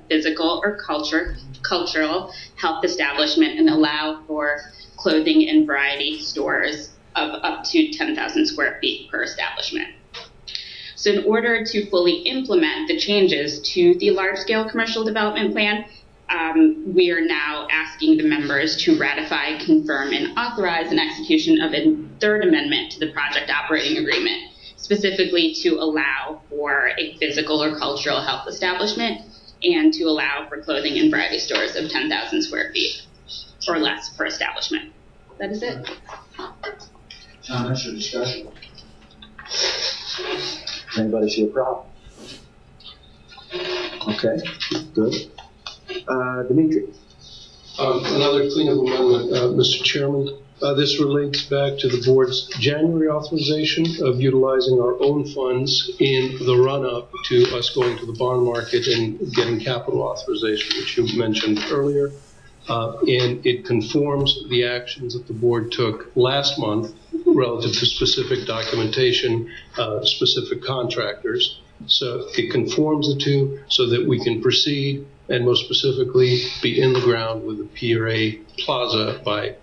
physical or cultural health establishment and allow for clothing and variety stores of up to 10,000 square feet per establishment. So in order to fully implement the changes to the large-scale commercial development plan, we are now asking the members to ratify, confirm, and authorize an execution of a third amendment to the project operating agreement, specifically to allow for a physical or cultural health establishment and to allow for clothing and variety stores of 10,000 square feet or less per establishment. That is it. Comments or discussion? Anybody see a problem? Okay, good. Dimitri. Another cleanup amendment, Mr. Chairman. This relates back to the board's January authorization of utilizing our own funds in the run-up to us going to the bond market and getting capital authorization, which you mentioned earlier. And it conforms the actions that the board took last month relative to specific documentation, specific contractors. So it conforms the two so that we can proceed and most specifically be in the ground with the PRA Plaza by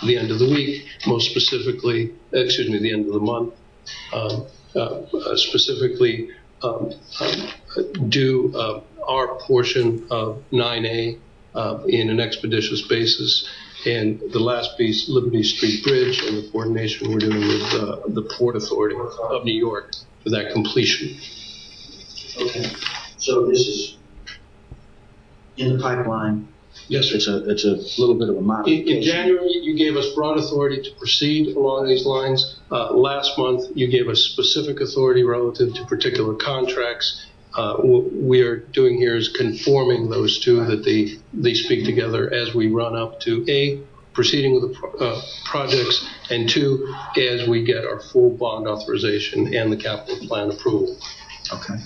the end of the week, most specifically, the end of the month, specifically do our portion of 9A in an expeditious basis. And the last piece, Liberty Street Bridge, and the coordination we're doing with the Port Authority of New York for that completion. Okay, so this is in the pipeline. Yes, sir. It's a little bit of a modification. In January, you gave us broad authority to proceed along these lines. Last month, you gave us specific authority relative to particular contracts. What we are doing here is conforming those two, that they speak together as we run up to A, proceeding with the projects, and two, as we get our full bond authorization and the capital plan approval. Okay.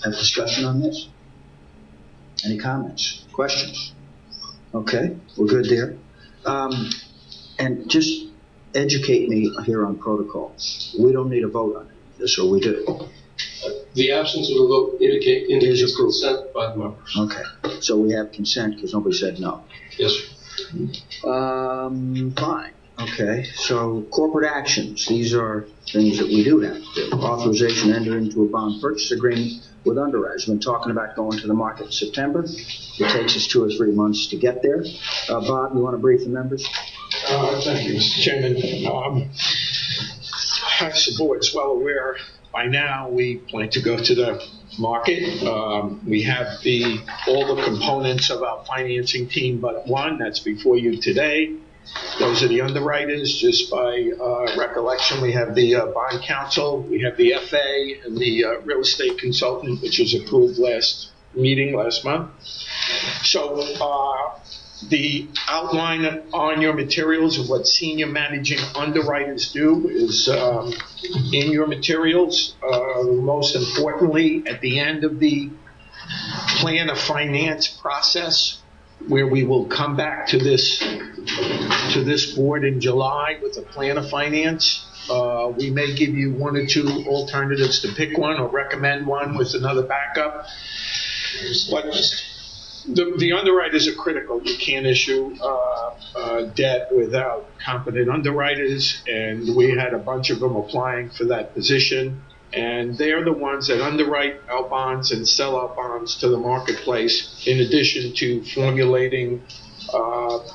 Have discussion on this? Any comments, questions? Okay, we're good there. And just educate me here on protocol. We don't need a vote on this, or we do? The absence of a vote indicates consent by the members. Okay, so we have consent because nobody said no. Yes, sir. Fine. Okay, so corporate actions. These are things that we do have to do. Authorization to enter into a bond purchase agreement with underwriters. We've been talking about going to the market in September. It takes us 2 or 3 months to get there. Bob, you want to brief the members? Thank you, Mr. Chairman. As the board's well aware, by now we plan to go to the market. We have all the components of our financing team but one. That's before you today. Those are the underwriters. Just by recollection, we have the bond counsel, we have the FA, and the real estate consultant, which was approved last month. So the outline on your materials of what senior managing underwriters do is in your materials. Most importantly, at the end of the plan of finance process, where we will come back to this board in July with a plan of finance. We may give you 1 or 2 alternatives to pick one or recommend one with another backup. But the underwriters are critical. You can't issue debt without competent underwriters, and we had a bunch of them applying for that position. And they're the ones that underwrite our bonds and sell our bonds to the marketplace, in addition to formulating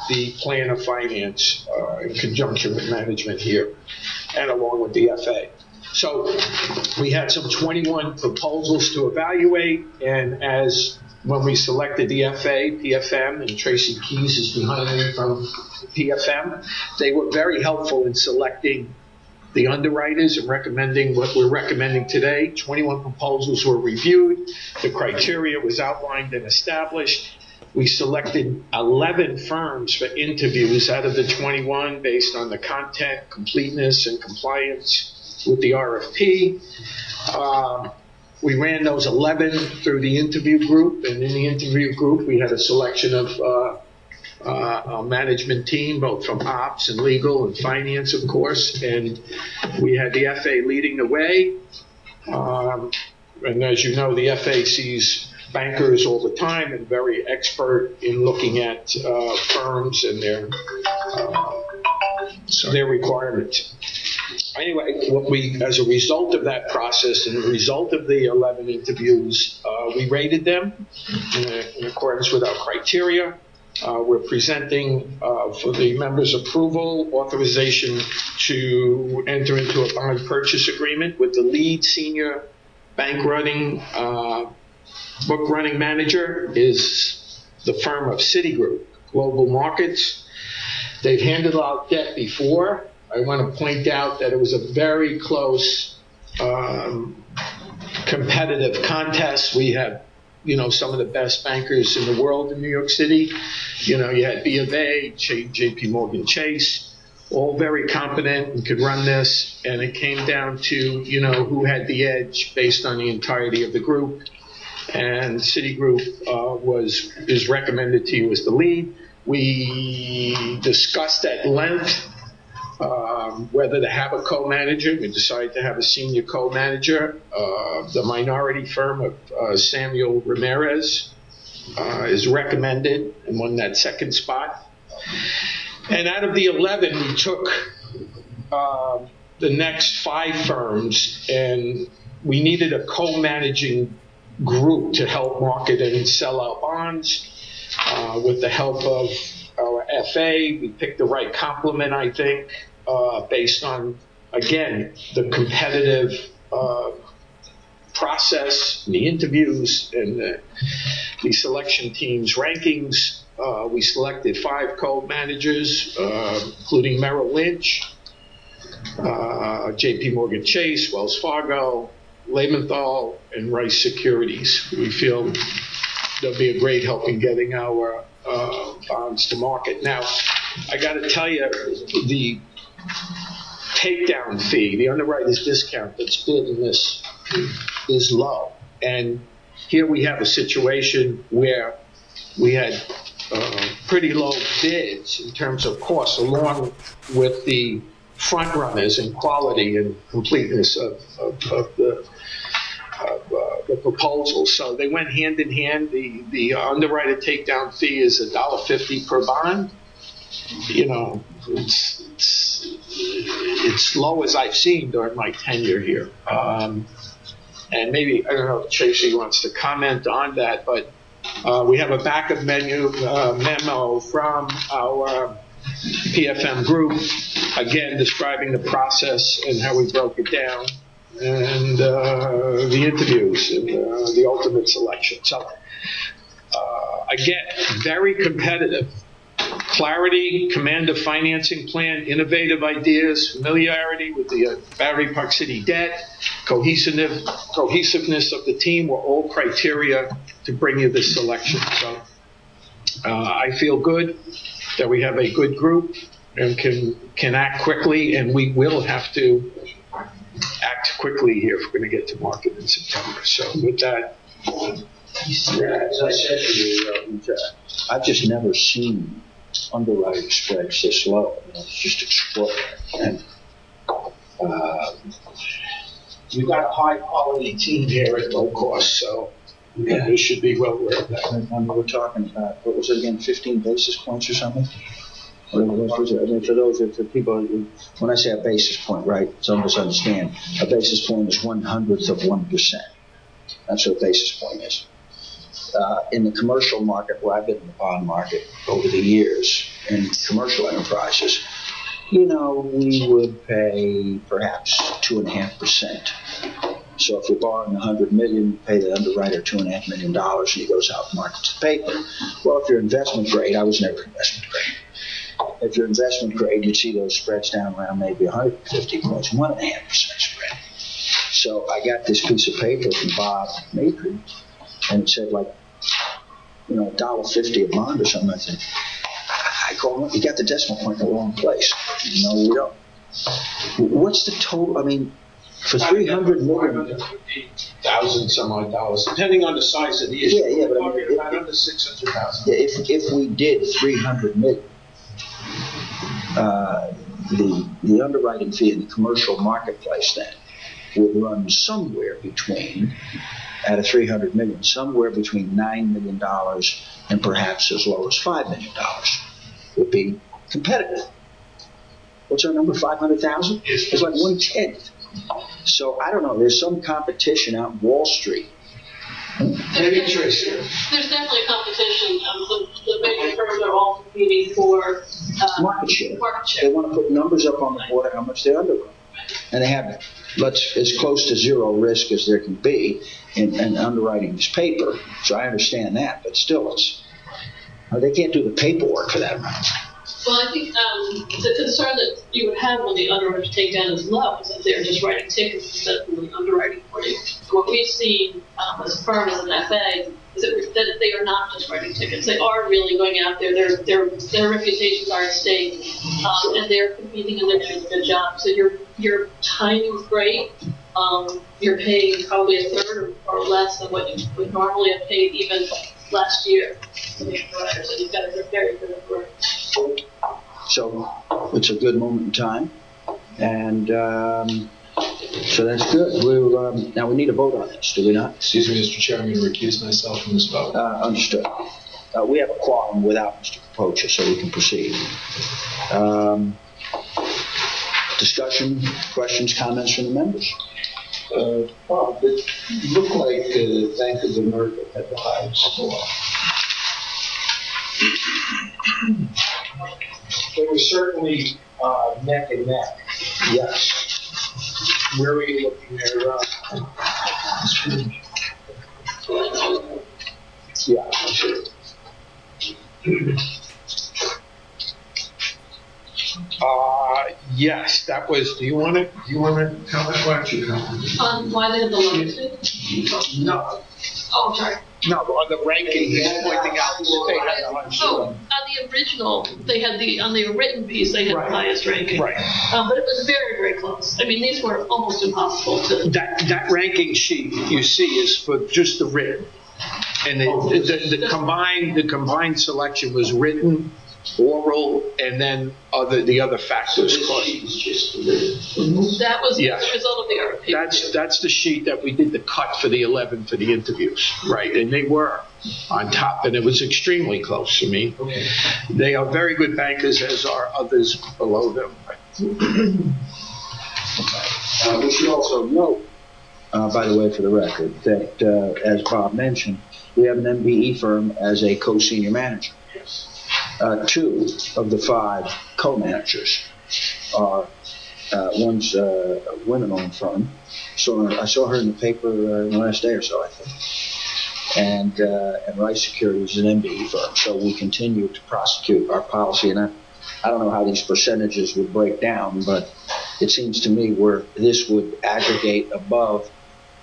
the plan of finance in conjunction with management here and along with the FA. So we had some 21 proposals to evaluate, and when we selected the FA, PFM, and Tracy Keys is behind me from PFM, they were very helpful in selecting the underwriters and recommending what we're recommending today. 21 proposals were reviewed. The criteria was outlined and established. We selected 11 firms for interviews out of the 21 based on the content, completeness, and compliance with the RFP. We ran those 11 through the interview group, and in the interview group, we had a selection of our management team, both from ops and legal and finance, of course, and we had the FA leading the way. And as you know, the FA sees bankers all the time and very expert in looking at firms and their requirements. Anyway, as a result of that process and a result of the 11 interviews, we rated them in accordance with our criteria. We're presenting for the members' approval authorization to enter into a bond purchase agreement with the lead senior bank running, book running manager is the firm of Citigroup Global Markets. They've handled out debt before. I want to point out that it was a very close competitive contest. We have, some of the best bankers in the world in New York City. You had B of A, JP Chase, all very competent and could run this. And it came down to, who had the edge based on the entirety of the group. And Citigroup is recommended to you as the lead. We discussed at length whether to have a co-manager. We decided to have a senior co-manager. The minority firm of Samuel Ramirez is recommended and won that second spot. And out of the 11, we took the next 5 firms, and we needed a co-managing group to help market and sell our bonds. With the help of our FA, we picked the right complement, I think, based on, again, the competitive process, the interviews, and the selection team's rankings. We selected 5 co-managers, including Merrill Lynch, JP Chase, Wells Fargo, Lehmanthal, and Rice Securities. We feel they'll be a great help in getting our bonds to market. Now, I got to tell you, the takedown fee, the underwriter's discount that's bid in this is low. And here we have a situation where we had pretty low bids in terms of cost, along with the front runners in quality and completeness of the proposal. So they went hand in hand. The underwriter takedown fee is $1.50 per bond. It's low as I've seen during my tenure here. And maybe, I don't know if Tracy wants to comment on that, but we have a backup memo from our PFM group, again, describing the process and how we broke it down, and the interviews and the ultimate selection. So, again, very competitive. Clarity, command of financing plan, innovative ideas, familiarity with the Battery Park City debt, cohesiveness of the team were all criteria to bring you this selection. So I feel good that we have a good group and can act quickly, and we will have to act quickly here if we're going to get to market in September. So with that, as I said to you, I've just never seen underwriting spreads this low. It's just extraordinary. And we've got a high quality team here at low cost, so we should be well aware of that. And we're talking about, what was it again, 15 basis points or something? What was it? I mean, for people, when I say a basis point, right, some of us understand, a basis point is 1/100th of 1%. That's what a basis point is. In the commercial market, where I've been in the bond market over the years, in commercial enterprises, we would pay perhaps 2.5%. So if we're borrowing $100 million, you pay the underwriter $2.5 million, and he goes out and markets the paper. Well, if you're investment grade, I was never investment grade. If you're investment grade, you'd see those spreads down around maybe 150 points, 1.5% spread. So I got this piece of paper from Bob Matry, and it said $1.50 a bond or something. I said, I call him, you got the decimal point in the wrong place. No, we don't. What's the total? I mean, for $300 million, $1,000 some odd dollars, depending on the size of the issue. Yeah, but about under $600,000. Yeah, if we did $300 million, the underwriting fee in the commercial marketplace then would run somewhere between, at a 300 million, somewhere between $9 million and perhaps as low as $5 million would be competitive. What's our number, 500,000? It's like 1/10. So I don't know, there's some competition out in Wall Street. Maybe Tracy. There's definitely a competition. The bigger firms are all competing for Market share. Market share. They want to put numbers up on the board of how much they underwrite. And they have as close to zero risk as there can be in underwriting this paper. So I understand that, but still, they can't do the paperwork for that amount. Well, I think the concern that you would have when the underwriters take down is low is that they're just writing tickets instead of doing underwriting for you. What we've seen as a firm, as an FA, is that they are not just writing tickets. They are really going out there. Their reputations are at stake, and they're competing and they're doing a good job. So your timing's great. You're paying probably a third or less than what you would normally have paid even last year for the underwriters. So you've got a very good work. So it's a good moment in time, and so that's good. We'll now we need a vote on this, do we not? Excuse me, Mr. Chairman, recuse myself from this vote. Understood. We have a quorum without Mr. Pocha, so we can proceed. Discussion, questions, comments from the members? Bob, it looked like Bank of America had the highest score. They were certainly neck and neck. Yes. Where were you looking at? Yeah, sure. Yes, that was, do you want to comment? Why don't you comment? Why they have the lowest? No. Oh, sorry. No, on the ranking, he's pointing out the state had the highest score. On the original, they had on the written piece, they had the highest ranking. Right. But it was very, very close. I mean, these were almost impossible to. That ranking sheet you see is for just the written. And the combined selection was written, oral, and then the other factors. That was the result of the RFP. That's the sheet that we did the cut for the 11 for the interviews, right? And they were on top, and it was extremely close. I mean, they are very good bankers, as are others below them. We should also note, by the way, for the record, that as Bob mentioned, we have an MBE firm as a co-senior manager. 2 of the 5 co-managers are one's a women-owned firm. So I saw her in the paper in the last day or so, I think. And Rice Securities is an MBE firm. So we continue to prosecute our policy, and I don't know how these percentages would break down, but it seems to me where this would aggregate above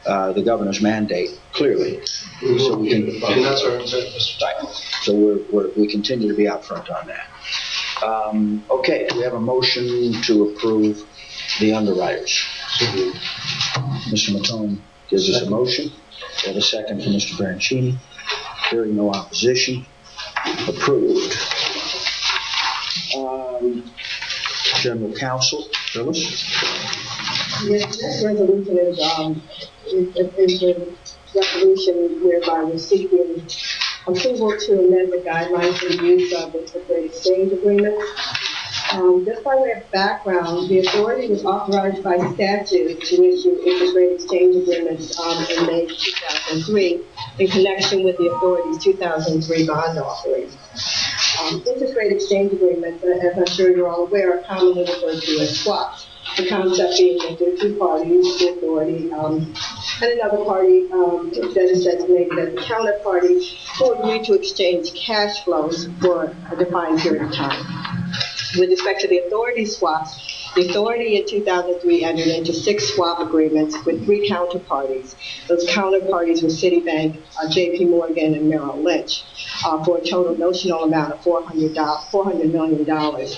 the governor's mandate clearly. So we can, And that's our intent, Mr. right. So we continue to be out front on that. Okay, we have a motion to approve the underwriters. Mr. Matone gives us a motion. We have a second from Mr. Barancini. Hearing no opposition. Approved. General Counsel, Phyllis? Yes, this resolution is a resolution whereby we're seeking approval to amend the guidelines for the use of interest rate exchange agreements. Just by way of background, the authority was authorized by statute to issue interest rate exchange agreements in May 2003 in connection with the authority's 2003 bond offering. Interest rate exchange agreements, as I'm sure you're all aware, are commonly referred to as swaps. The concept being that there are 2 parties, the authority, and another party that is designated as a counterparty who agree to exchange cash flows for a defined period of time. With respect to the authority swaps, the authority in 2003 entered into 6 swap agreements with 3 counterparties. Those counterparties were Citibank, J.P. Morgan, and Merrill Lynch, for a total notional amount of $400 million.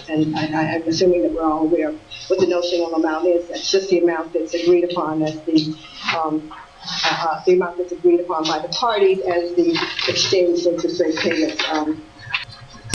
And I'm assuming that we're all aware of what the notional amount is. That's just the amount that's agreed upon as the amount that's agreed upon by the parties as the exchange interest rate payments